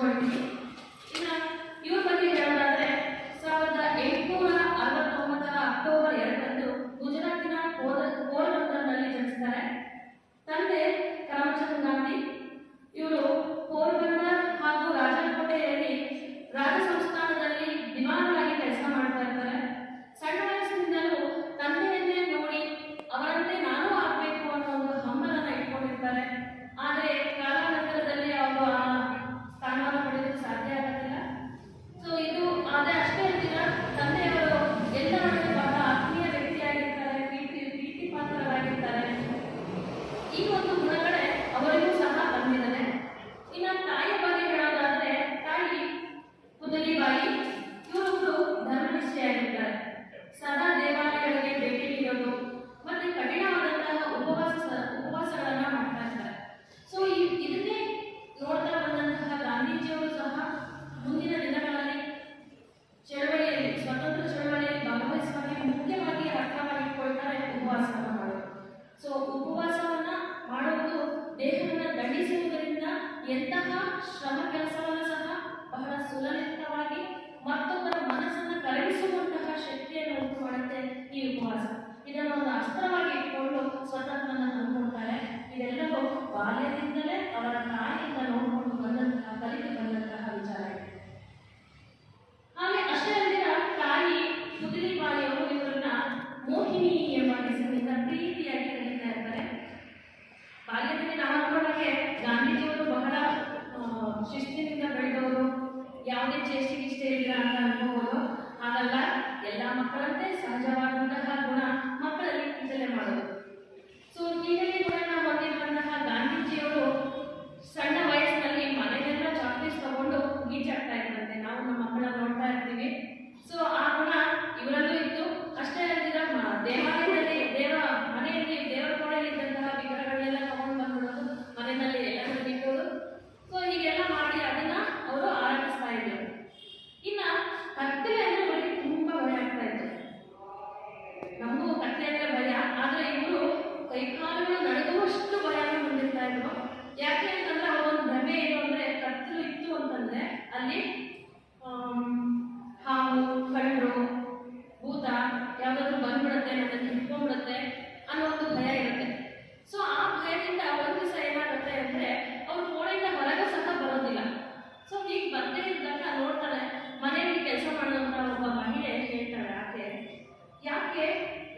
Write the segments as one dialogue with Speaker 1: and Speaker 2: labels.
Speaker 1: ಹಂಚ್ಕೊಳ್ತೀನಿ. ಇನ್ನು ಇವ್ರ ಬಗ್ಗೆ ಹೇಳೋದಾದ್ರೆ 1869 ಅಕ್ಟೋಬರ್ 2ರಂದು ಗುಜರಾತಿನ ಪೋರ್ಬಂದರ್ನಲ್ಲಿ ಜನಿಸ್ತಾರೆ. ತಂದೆ ಕರಮಚಂದ್ ಗಾಂಧಿ. ಇವರು ಪೋರ್ಬಂದರ್ ಹಾಗೂ ರಾಜಕೋಟೆಯಲ್ಲಿ ರಾಜ ಸಂಸ್ಥಾನದಲ್ಲಿ ದಿವಾನರಾಗಿ ಕೆಲಸ ಮಾಡ್ತಾ ಇರ್ತಾರೆ. ಸಣ್ಣ ವಯಸ್ಸಿನಿಂದಲೂ ತಂದೆಯನ್ನೇ ನೋಡಿ ಅವರಂತೆ ನಾನು ಆಗಬೇಕು ಅನ್ನೋ ಒಂದು ಹಂಬಲನ ಇಟ್ಕೊಂಡಿರ್ತಾರೆ. ಆದರೆ ಕಾಲಾನಂತರದಲ್ಲಿ ಅವರು ಆ ಸ್ಥಾನವನ್ನು ಪಡೆಯಲು ಸಾಧ್ಯ ಆಗೋದಿಲ್ಲ. ಸೊ ಇದು ಆದರೆ ಅಷ್ಟೇ ಅಲ್ದಿರ ತಂದೆಯವರು ಎಲ್ಲರಲ್ಲೂ ಬಹಳ ಆತ್ಮೀಯ ವ್ಯಕ್ತಿಯಾಗಿರ್ತಾರೆ, ಪ್ರೀತಿ ಪಾತ್ರರಾಗಿರ್ತಾರೆ. ಈ ಒಂದು ಗುಣಗಳೇ ಅವರಿಗೂ ಸಹ ಬಂದಿದ್ದಾರೆ. ಇನ್ನು ತಾಯಿಯ ಬಗ್ಗೆ ಹೇಳೋದಾದ್ರೆ ತಾಯಿ ಪುತಲಿಬಾಯಿ. ಇವರೊಬ್ಬರು ಧರ್ಮನಿಷ್ಠೆಯಾಗಿರ್ತಾರೆ. ಸದಾ ದೇವಾಲಯಗಳಿಗೆ ಭೇಟಿ ನೀಡೋದು ಮತ್ತೆ ಕಠಿಣವಾದಂತಹ ಉಪವಾಸಗಳನ್ನ ಮಾಡ್ತಾ ಇರ್ತಾರೆ. ಸೊ ಇದನ್ನೇ ನೋಡ್ತಾ ಬಂದಂತಹ ಗಾಂಧೀಜಿಯವರು ಸಹ ಮುಂದಿನ ದಿನಗಳಲ್ಲಿ ಸ್ವತಂತ್ರ ಚಳವಳಿಯಲ್ಲಿ ಭಾಗವಹಿಸುವಾಗ ಮುಖ್ಯವಾಗಿ ಅರ್ಥ ಮಾಡಿಕೊಳ್ತಾರೆ ಉಪವಾಸವನ್ನು ಮಾಡೋದು. ಸೊ ಉಪವಾಸವನ್ನ ಮಾಡುವುದು ದೇಹವನ್ನು ದಂಡಿಸುವುದರಿಂದ ಎಂತಹ ಶ್ರಮ ಕೆಲಸವನ್ನು ಸಹ ಬಹಳ ಸುಲಲಿತವಾಗಿ ಮತ್ತೊಬ್ಬರ ಮನಸ್ಸನ್ನು ಕರಗಿಸುವಂತಹ ಶಕ್ತಿಯನ್ನು ಉಂಟು ಮಾಡುತ್ತೆ ಈ ಉಪವಾಸ. ಇದನ್ನು ಒಂದು ಅಸ್ತ್ರವಾಗಿ ಇಟ್ಕೊಂಡು ಸ್ವತಂತ್ರನ ತಂದುಕೊಳ್ತಾರೆ. ಇದೆಲ್ಲವೂ ಬಾಲ್ಯದಿಂದಲೇ ಅವರ ತಾಯಿಯಿಂದ ನೋಡಿಕೊಂಡು ಬಂದಂತಹ ಕಲಿತು ಬಂದಂತಹ ವಿಚಾರ. ಹಾಗೆ ಅಷ್ಟೇ ಅಲ್ಲಿನ ತಾಯಿ ಪುತಲಿಬಾಯಿಯವರು ಇವರನ್ನ ಮೋಹಿನಿ ಎಂಬ ಹೆಸರಿನಿಂದ ಪ್ರೀತಿಯಾಗಿ ಕರೀತಾ ಇರ್ತಾರೆ. ಬಾಲ್ಯದಲ್ಲಿ ನಾವು ಅನ್ಕೊಂಡಾಗೆ ಗಾಂಧೀಜಿಯವರು ಬಹಳ ಶಿಸ್ತಿನಿಂದ ಬೆಳೆದವರು, ಯಾವುದೇ ಚೇಷ್ಟೆಗಿಷ್ಟೇ ಇಲ್ಲ ಅಂತ ಅನ್ಕೋಬಹುದು. ಹಾಗಲ್ಲ, ಎಲ್ಲ ಮಕ್ಕಳಂತೆ ಸಹಜವಾದಂತಹ ಗುಣ ಮಕ್ಕಳಲ್ಲಿ ಕಿಚಲೆ ಮಾಡೋದು. ಸೊ ಹೀಗಾಗಿ ಗುಣನ ಹೊಂದಿರುವಂತಹ ಗಾಂಧೀಜಿಯವರು ಸಣ್ಣ ವಯಸ್ಸಿನಲ್ಲಿ ಮನೆಗೆಲ್ಲ ಚಾಕ್ಲೇಟ್ಸ್ ತಗೊಂಡು ಗೀಚಾಡ್ತಾ ಇದ್ದಂತೆ. ನಾವು ನಮ್ಮ ಮಕ್ಕಳನ್ನ ನೋಡ್ತಾ ಇರ್ತೀವಿ. ಸೊ ಆ ಗುಣ ಇವರಲ್ಲೂ ಇತ್ತು. ಅಷ್ಟೇ ಅಲ್ಲದಿರ ದೇವಾಲಯದಲ್ಲಿ ಮನೆಯಲ್ಲಿ ದೇವರ ಕೋಣೆಯಲ್ಲಿ ಇದ್ದಂತಹ ವಿಗ್ರಹಗಳೆಲ್ಲ ತಗೊಂಡು ಬಂದ್ಬಿಡೋದು, ಮನೆಯಲ್ಲಿ ಎಲ್ಲ ಇಟ್ಟೋದು. ಸೊ ಹೀಗೆಲ್ಲ ಮಾಡಿ ಅದನ್ನ ಅವರು ಆರಂಭಿಸ್ತಾ ಇದ್ರು. ಇನ್ನ ಕತ್ತಲೆ ಅಂದ್ರೆ ಅವರಿಗೆ ತುಂಬಾ ಭಯ ಆಗ್ತಾ ಇತ್ತು. ನಮಗೂ ಕತ್ತಲೆ ಅಂದ್ರೆ ಭಯ, ಆದ್ರೆ ಇವರು ಕೈಕಾಲುಗಳು ನಡುಗುವಷ್ಟು ಭಯವನ್ನು ಹೊಂದಿರ್ತಾ ಇದ್ರು. ಯಾಕೆ ಅಂತಂದ್ರೆ ಅವರೊಂದು ಭ್ರಮೆ ಏನು ಅಂದ್ರೆ ಕತ್ತಲು ಇತ್ತು ಅಂತಂದ್ರೆ ಅಲ್ಲಿ ಹಾವು, ಕಳ್ಳರು, ಭೂತ ಯಾವ್ದಾದ್ರು ಬಂದ್ಬಿಡುತ್ತೆ, ನನ್ನನ್ನು ಹಿಡ್ಕೊಂಡ್ಬಿಡುತ್ತೆ ಅನ್ನೋ ಒಂದು ಭಯ ಇರುತ್ತೆ. ಸೊ ಆ ಭಯದಿಂದ ಒಂದು ದಿವಸ ಏನಾಗುತ್ತೆ ಅಂದ್ರೆ ಅವ್ರು ಕೋಣೆಯಿಂದ ಹೊರಗೆ ಸಹ ಬರೋದಿಲ್ಲ. ಸೊ ಹೀಗೆ ಬಂದೇ ಇದ್ದಾಗ ನೋಡ್ತಾರೆ, ಮನೆಯಲ್ಲಿ ಕೆಲಸ ಮಾಡುವಂತ ಒಬ್ಬ ಮಹಿಳೆ ಹೇಳ್ತಾಳೆ, ಯಾಕೆ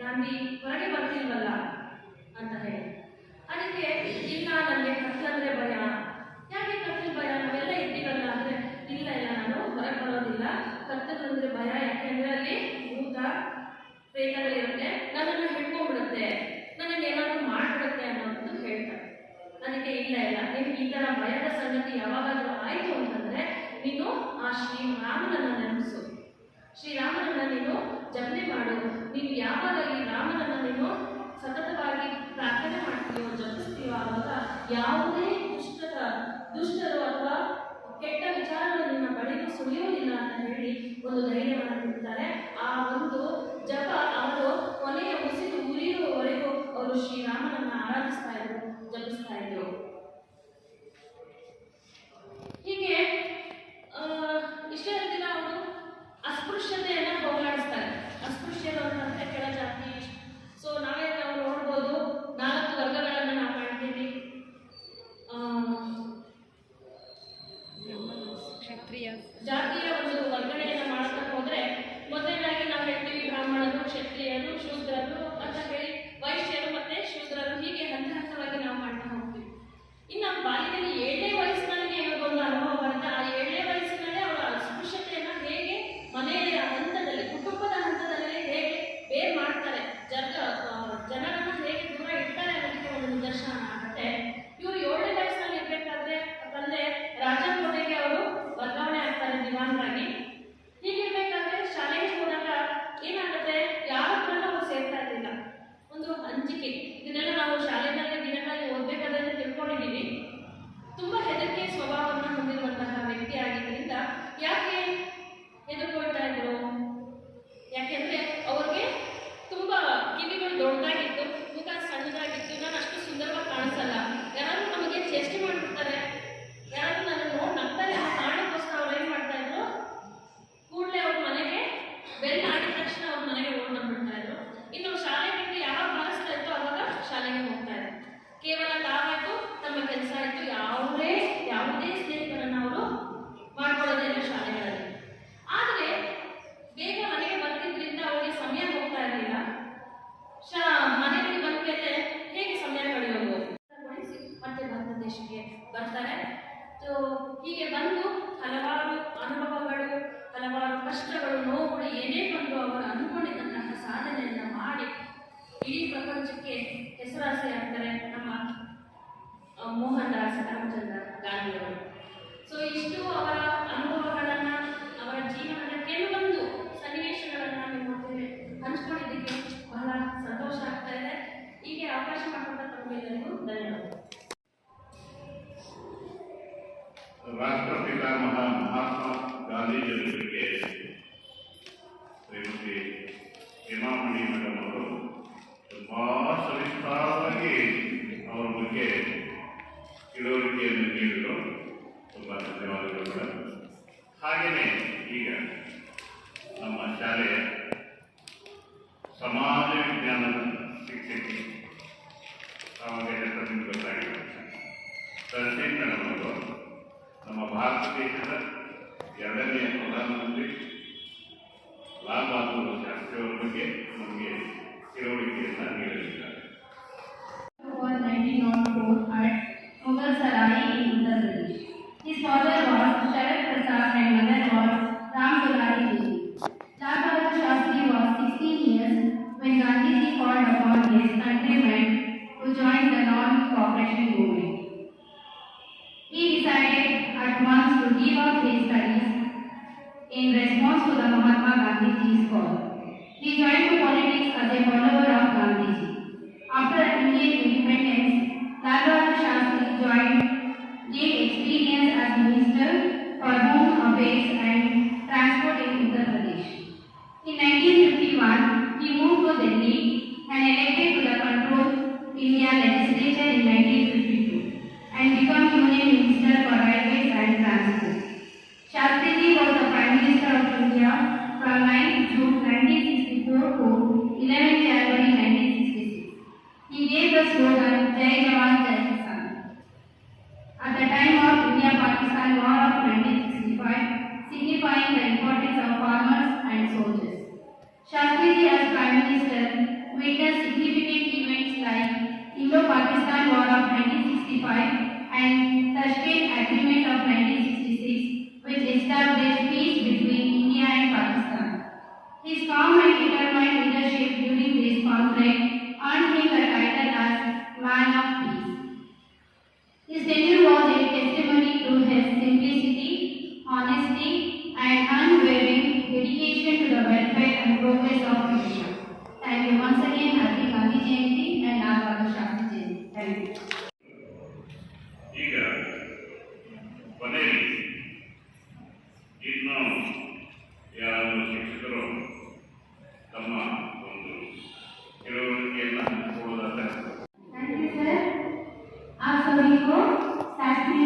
Speaker 1: ಗಾಂಧಿ ಹೊರಗೆ ಬರ್ತಿಲ್ವಲ್ಲ ಅಂತ ಹೇಳಿ. ಅದಕ್ಕೆ ಇಲ್ಲ, ನನಗೆ ಕತ್ತಲಂದ್ರೆ ಭಯ. ಯಾಕೆ ಕತ್ತಲು ಭಯ? ನಾವೆಲ್ಲ ಇದ್ದೀವಲ್ಲ ಅಂದ್ರೆ ಇಲ್ಲ ನಾನು ಹೊರಗೆ ಬರೋದಿಲ್ಲ, ಕತ್ತಲಂದ್ರೆ ಭಯ. ಯಾಕೆಂದ್ರೆ ಅಲ್ಲಿ ಭೂತ ಪ್ರೇತಗಳಿರುತ್ತೆ, ನನ್ನನ್ನು ಹಿಡ್ಕೊಂಡ್ಬಿಡುತ್ತೆ, ನನಗೆ ಏನಾದರೂ ಮಾಡ್ಬಿಡುತ್ತೆ ಅನ್ನೋದು ಹೇಳ್ತಾರೆ. ಅದಕ್ಕೆ ಇಲ್ಲ ನೀನು ಈ ಥರ ಭಯದ ಸಂಗತಿ ಯಾವಾಗಾದ್ರೂ ಆಯಿತು ಅಂತಂದ್ರೆ ನೀನು ಆ ಶ್ರೀರಾಮನನ್ನ ನೆನಪಿಸು, ಶ್ರೀರಾಮನನ್ನ ನೀನು ಜಪನೆ ಮಾಡು. ನೀನು ಯಾವಾಗ ಈ ರಾಮನನ್ನ ನೀನು ಸತತವಾಗಿ ಪ್ರಾರ್ಥನೆ ಮಾಡ್ತೀಯೋ, ಜಪಿಸ್ತೀಯೋ, ಆವಾಗ ಯಾವುದೇ ದುಷ್ಟರು ಅಥವಾ ಕೆಟ್ಟ ವಿಚಾರಗಳು ನಿನ್ನ ಬಳಿಗೂ ಸುಳಿಯೋದಿಲ್ಲ ಅಂತ ಹೇಳಿ ಒಂದು ಧೈರ್ಯವನ್ನು ನೀಡ್ತಾರೆ. ಆ ಒಂದು ಜಪ ಅವರು ಕೊನೆಯ ಉಸಿರು ಉರಿಯುವವರೆಗೂ ಅವರು ಶ್ರೀರಾಮನನ್ನ ಆರಾಧಿಸ್ತಾ ಇದ್ರು, ಜಪಿಸ್ತಾ ಇದ್ರು. ಹೀಗೆ ಇಷ್ಟೇ ದಿನ ಅವರು ಮಾಡ್ಕೊಂಡು ಬಂದ್ಬಿಡ್ತಾ ಇದ್ರು. ಇನ್ನು ಶಾಲೆ ಬಿಟ್ಟು ಯಾವಾಗ ಬಾರಿಸ್ತಾ ಇತ್ತು ಅವಾಗ ಶಾಲೆಗೆ ಹೋಗ್ತಾ ಇದ್ರು. ಕೇವಲ ತಾವಾಯ್ತು, ತಮ್ಮ ಕೆಲಸ ಆಯ್ತು, ಯಾವುದೇ ಸ್ನೇಹಿತರನ್ನು ಅವರು ಮಾಡ್ಕೊಳ್ಳೋದೇ ಇಲ್ಲ ಶಾಲೆಗಳಲ್ಲಿ. ಆದರೆ ಬೇಗ ಮನೆಗೆ ಬರ್ತಿದ್ರಿಂದ ಅವರಿಗೆ ಸಮಯ ಹೋಗ್ತಾ ಇರಲಿಲ್ಲ. ಮನೆಗೆ ಬಂದ ಮೇಲೆ ಹೇಗೆ ಸಮಯ ಕಳೆಯೋದು ಮತ್ತೆ ಭಾರತ ದೇಶಕ್ಕೆ ಬರ್ತಾರೆ. ಹೀಗೆ ಬಂದು ಹಲವಾರು ಅನುಭವಗಳು, ಹಲವಾರು ಕಷ್ಟಗಳು, ನೋವುಗಳು ಏನೇ ಬಂದು ಅವರು ಅಂದ್ಕೊಂಡಿದ್ದಂತಹ ಸಾಧನೆಯನ್ನು ಮಾಡಿ ಇಡೀ ಪ್ರಪಂಚಕ್ಕೆ ಹೆಸರಾಸೆ ಆಗ್ತಾರೆ ನಮ್ಮ ಮೋಹನ್ ದಾಸ್ ಕರಮ್ಚಂದ್ ಗಾಂಧಿಯವರು. ಇಷ್ಟು ಅವರ ಅನುಭವಗಳನ್ನು, ಅವರ ಜೀವನದ ಕೆಲವೊಂದು ಸನ್ನಿವೇಶಗಳನ್ನು ನಿಮ್ಮ ಜೊತೆ ಹಂಚ್ಕೊಂಡಿದ್ದಕ್ಕೆ ಬಹಳ ಸಂತೋಷ ಆಗ್ತಾ ಇದೆ. ಹೀಗೆ ಅವಕಾಶ ಮಾಡಿಕೊಂಡ ತಮಗೆಲ್ಲರಿಗೂ ಧನ್ಯವಾದ.
Speaker 2: ರಾಷ್ಟ್ರಪಿತ ಮಹಾತ್ಮ ಗಾಂಧೀಜಿಯವರಿಗೆ ಶ್ರೀಮತಿ ಹೇಮಾಮಣಿ ಮೇಡಮ್ ಅವರು ತುಂಬಾ ಸವಿಸ್ತಾರವಾಗಿ ಅವರ ಬಗ್ಗೆ ತಿಳುವಳಿಕೆಯನ್ನು ನೀಡಿದರು. ತುಂಬ ಧನ್ಯವಾದಗಳು ಮೇಡಮ್. ಹಾಗೆಯೇ ಈಗ ನಮ್ಮ ಶಾಲೆಯ ಸಮಾಜ ವಿಜ್ಞಾನದ ಶಿಕ್ಷಕಿ ಆವಾಗ ಹೆಸರಿನಿಂದ ಗೊತ್ತಾಗಿದೆ ತಹಸೀಲ್ ಮೇಡಮ್ ಅವರು ನಮ್ಮ ಭಾರತ ದೇಶದ 2ನೇ ಪ್ರಧಾನಮಂತ್ರಿ ಲಾಲ್ ಬಹದ್ದೂರ್ ಶಾಸ್ತ್ರಿ ಅವರ ಬಗ್ಗೆ ನಮಗೆ ತಿಳುವಳಿಕೆಯನ್ನು ನೀಡಲಿದ್ದಾರೆ.
Speaker 3: 1904 at Mughal Sarai in Uttar Pradesh. His father was Sharad Prasad and mother was Ram Dulari Devi. Lal Bahadur Shastri was 16 years when Gandhiji called upon his countrymen to join the non-cooperation movement. He decided at once to give up his studies in response to the Mahatma Gandhiji's call. He joined to politics as a follower of Gandhiji. After Indian independence, Lal Bahadur Shastri gained experience as Minister for Home Affairs and Transport in Uttar Pradesh. In 1951, he moved to Delhi and elected to the Control India legislature in 1952 and became Union Minister for Railways and Transport. Shastriji was the Prime Minister of India from 9 June 1964 to 11 January 1966. He gave the slogan Jai Jawan Jai Kisan. At the time of India-Pakistan War of 1965, signifying the importance of farmers and soldiers. Shastriji as Prime Minister witnessed significant events like Indo-Pakistan War of 1965 and Tashkent Agreement of 1966, which established peace between India and Pakistan. His calm and determined leadership during this conflict earned him the title as Man of Peace. His tenure was a testimony to his simplicity, honesty, and unwavering dedication to the welfare and progress of India. Thank you once again. Happy Gandhi Jayanti and Lal Bahadur Shastri Jayanti. Thank you.
Speaker 2: ಈಗ ಕೊನೆಯಲ್ಲಿ ಇನ್ನು ಯಾರು ಶಿಕ್ಷಕರು ತಮ್ಮ ಒಂದು ತಿಳುವಳಿಕೆಯನ್ನು ಕೊಡುವುದಾದರೆ.
Speaker 3: Thank you, sir. आप सभी को शास्त्री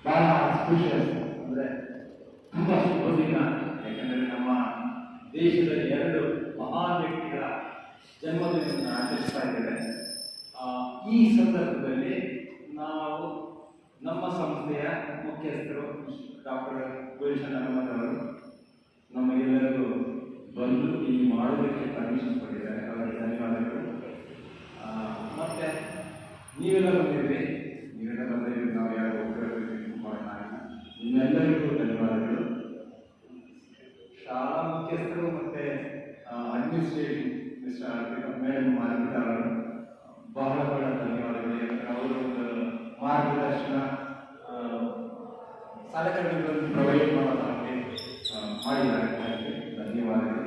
Speaker 4: ಬಹಳ ಆಸ್ಪಿಷಿಯಸ್ ಅಂದರೆ ತುಂಬ ಶುಭ ದಿನ. ಯಾಕಂದರೆ ನಮ್ಮ ದೇಶದ ಎರಡು ಮಹಾನ್ ವ್ಯಕ್ತಿಗಳ ಜನ್ಮದಿನವನ್ನು ಆಚರಿಸ್ತಾ ಇದ್ದೇವೆ. ಈ ಸಂದರ್ಭದಲ್ಲಿ ನಾವು ನಮ್ಮ ಸಂಸ್ಥೆಯ ಮುಖ್ಯಸ್ಥರು ಡಾಕ್ಟರ್ ಗುಲ್ಶನ್ ಅಹಮದ್ ಅವರು ನಮಗೆಲ್ಲರಿಗೂ ಬಂದು ಇಲ್ಲಿ ಮಾಡೋದಕ್ಕೆ ಪರ್ಮಿಷನ್ ಕೊಟ್ಟಿದ್ದಾರೆ. ಅವರಿಗೆ ಧನ್ಯವಾದಗಳು. ಮತ್ತು ನೀವೆಲ್ಲ ಬಂದಿದ್ರಿ, ನೀವೆಲ್ಲ ಬಂದಿದ್ದೀವಿ, ನಾವು ಯಾರು ನಿಮ್ಮೆಲ್ಲರಿಗೂ ಧನ್ಯವಾದಗಳು. ಶಾಲಾ ಮುಖ್ಯಸ್ಥರು ಮತ್ತು ಅಡ್ಮಿನಿಸ್ಟ್ರೇಷನ್ ಮಿಸ್ಟರ್ ಮೇಡಮ್ ಮಾರ್ಗಿದ ಅವರು ಬಹಳ ಬಹಳ ಧನ್ಯವಾದಗಳು. ಯಾಕಂದರೆ ಅವರು ಒಂದು ಮಾರ್ಗದರ್ಶನ ಸಲಕರಣೆಗಳನ್ನು ಪ್ರೊವೈಡ್ ಮಾಡೋದಕ್ಕೆ ಮಾಡಿದ್ದಾರೆ. ಧನ್ಯವಾದಗಳು.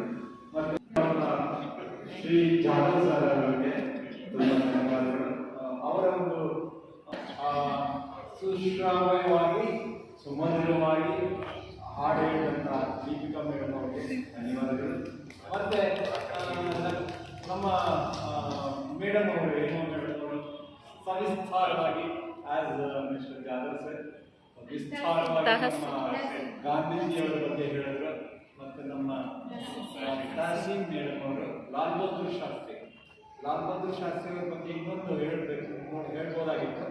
Speaker 4: ಮತ್ತು ಶ್ರೀ ಜಾಧವ್ ಸರ್ ಅವರಿಗೆ ತುಂಬ ಧನ್ಯವಾದಗಳು. ಅವರ ಒಂದು ಸುಶ್ರಾವ್ಯವಾಗಿ ಸುಮಧುರವಾಗಿ ಹಾಡು ಹೇಳಿದಂಥ ದೀಪಿಕಾ ಮೇಡಮ್ ಅವರಿಗೆ ಧನ್ಯವಾದಗಳು. ಮತ್ತು ನಮ್ಮ ಮೇಡಮ್ ಅವರು ಏನೋ ಮೇಡಮ್ ಅವರು ಸವಿಸ್ತಾರವಾಗಿ ಆಸ್ ಮಿಸ್ಟರ್ ಜಾಧವ್ ಸರ್ ವಿಸ್ತಾರವಾಗಿ ನಮ್ಮ ಗಾಂಧೀಜಿಯವರ ಬಗ್ಗೆ ಹೇಳಿದ್ರು. ಮತ್ತು ನಮ್ಮ ತಹಸೀನ್ ಮೇಡಮ್ ಅವರು ಲಾಲ್ ಬಹದ್ದೂರ್ ಶಾಸ್ತ್ರಿ ಅವರ ಬಗ್ಗೆ ಇನ್ನೊಂದು ಹೇಳ್ಬೋದಾಗಿತ್ತು.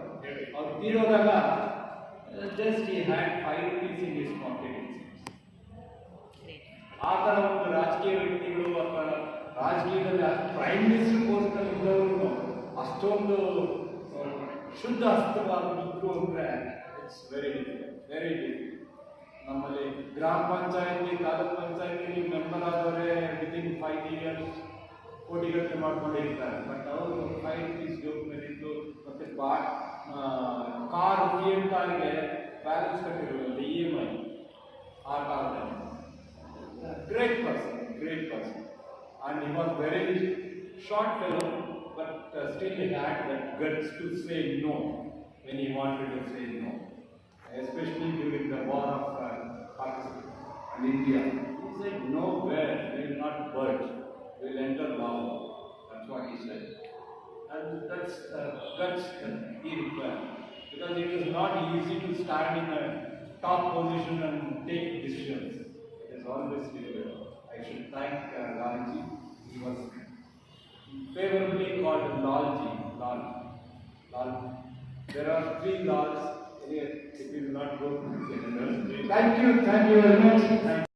Speaker 4: ಅವ್ರು ತೀರೋದಾಗ just he had 5 rupees in his pocket. ಆ ಥರ ಒಂದು ರಾಜಕೀಯ ವ್ಯಕ್ತಿಗಳು ಅಥವಾ ರಾಜಕೀಯದಲ್ಲಿ ಪ್ರೈಮ್ ಮಿನಿಸ್ಟರ್ ಪೋಸ್ಟಲ್ಲಿ ಇದ್ದವರು ಅಷ್ಟೊಂದು ಶುದ್ಧ ಹಸ್ತವಾದದ್ದು ಅಂದರೆ ಇಟ್ಸ್ ವೆರಿ ಡಿಫಿಕಲ್ಟ್. ನಮ್ಮಲ್ಲಿ ಗ್ರಾಮ ಪಂಚಾಯತಿ ತಾಲೂಕ್ ಪಂಚಾಯತಿ ಮೆಂಬರ್ ಆದವರೇ ವಿದಿನ್ 5 years ಕೋಟಿಗಟ್ಟಲೆ ಮಾಡ್ಕೊಂಡಿರ್ತಾರೆ. ಬಟ್ ಅವರು 5 rupees ಜೋಬ್ನಲ್ಲಿದ್ದು ಮತ್ತು ಕಾರ್ PM ಕಾರಿಗೆ ಬ್ಯಾಲೆನ್ಸ್ ಕಟ್ಟಿರುವುದು EMI ಆ ಕಾಲದಲ್ಲಿ. Great person and he was very short fellow, but still he had that guts to say no when he wanted to say no, especially during the war of Pakistan and India. He said, nowhere, we will not budge, we will enter Lahore. That's what he said. And that's guts that he required, because it is not easy to stand in a top position and take decisions. It is always difficult. I should thank Gandhi. He was favorably called Lalji. Lal. There are 3 Lals. It will not go. Thank you very much.